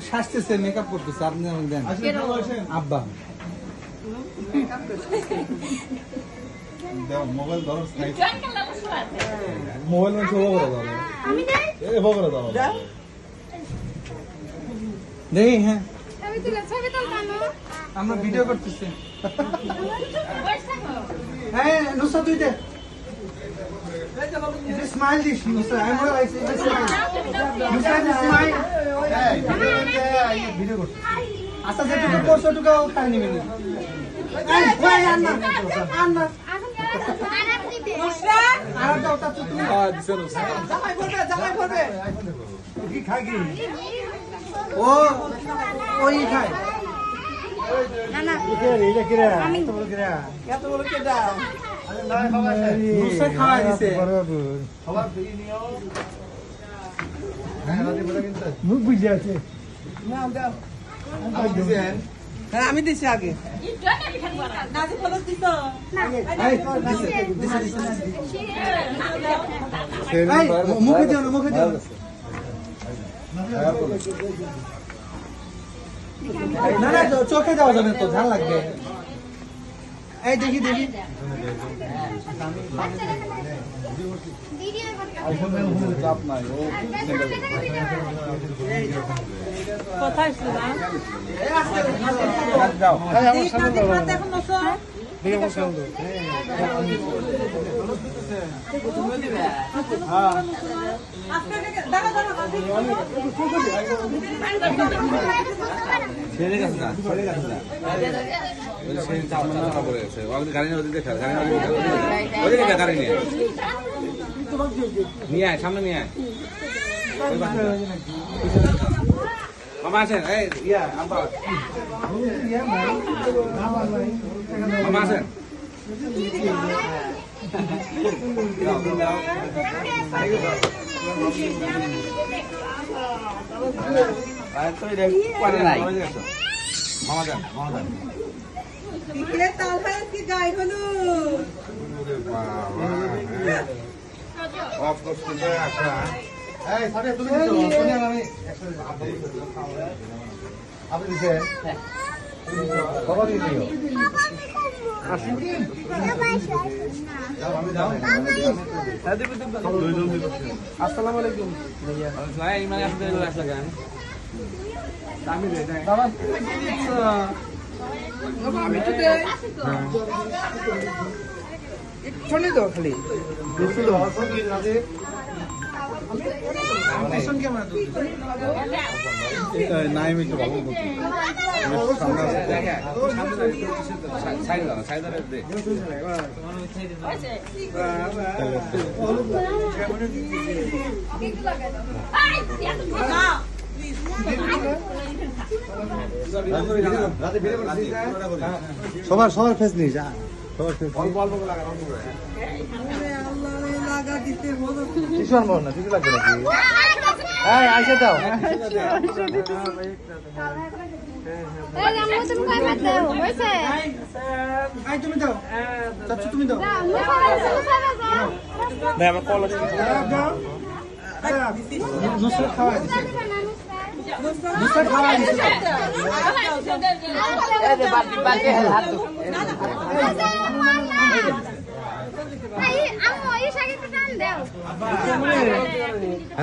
সাজতেছে makeup করতেছে আপনি আমাকে দেন আব্বা মোবাইল ধরো মোবাইল মানে শো করে দাও আমি দেই এই ভো করে দাও দেই হ্যাঁ ছবি তুল কানো আমরা ভিডিও করতেছি হ্যাঁ নুসা তুই দে স্মাইল দিস Nusa I more like smile Nusa smile video করতে আচ্ছা যেটুকু করছো টুকু খাই নিবেন এই কই আন্না আন্না নুসা আর দাও তা তুমি দিছো নুসা জামাই করবে কি খাই কি ও ওই খায় না না এটা কি রে আমি তো বল কি রে কত বল কি দা আরে না বাবা নুসা খাওয়া দিছে খাবার দিয়ে নিও হ্যাঁ রাতে বড় কিন্তু মুখ বুঝে আছে না দাও আমি দিছেন হ্যাঁ আমি দিছি আগে নাজি ফলস দিছো না এই দিছে মুখে দিও না মুখে দিও না না চোখে দেওয়া যাবে তো ঝাল লাগবে এই দেখি দেখি কোথায় সামনে নিয়ে আয় মামা আছেন এই ইয়া আব্বা মামা আছেন আপনি দিচ্ছেন বাবা দিয়ে দিও আসসালামু আলাইকুম শোনে তো খালি নাইম একটু ভালো সবার সবার ফেস নিয়ে যা সবার ফেস অল্প অল্প লাগা কিছু আনবো না কিছু লাগবে নাকি এই আইসা দাও তুমি দাও চাচ্ছু তুমি দাও আমার কল নুসরাত খাওয়া দিছে নুসরাত খাওয়া দিছে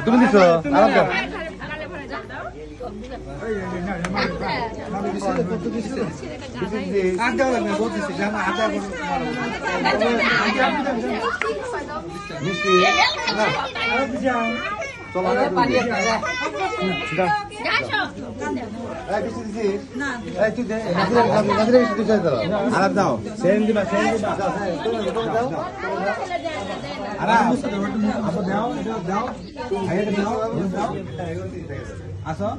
তুমি দিছো আরাম দাও আরাম দাও সেন দিবা সেন দিবা আরাম দাও দাও আইয়ে দাও দাও আসো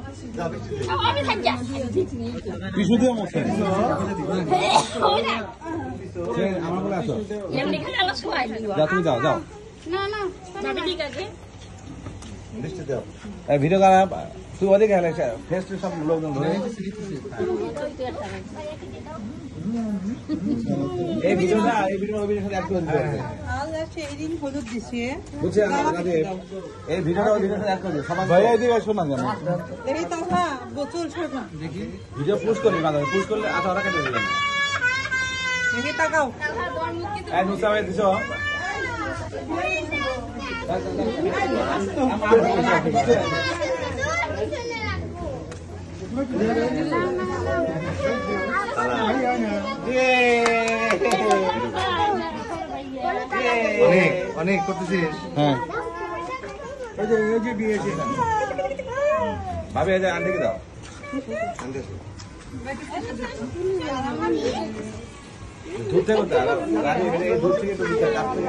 আমি থাকি কিছু দিও মতে সেন আমার বলে আসো এমনি খালি আলো শুয়াই দিও যাও তুমি যাও যাও না না যাবে ঠিক আছে লিস্ট দাও এই ভিডিও করা তুই ওদিকে গেলে ফেস টু সব লোকজন ধরে এই ভিডিওটা এই ভিডিও ওই ভিডিওর সাথে অ্যাড করে দিতে হবে বুঝছেন দাদি এই ভিডিওটা ওই ভিডিওর সাথে অ্যাড করে দিও সবাই ভাই এই দিকে শোনা জানো দেখি ভিডিও পোস্ট করি মাঝে পোস্ট করলে আচ্ছা ওরা কেটে দিবেন দেখি তাকাও এই মুসাবে দিছো অনেক অনেক করতেছিস হ্যাঁ এই যে বিয়েছে ভাবি এই যে আন্টি কি দাও দুধ থেকে দুধ থেকে তো দিতে হবে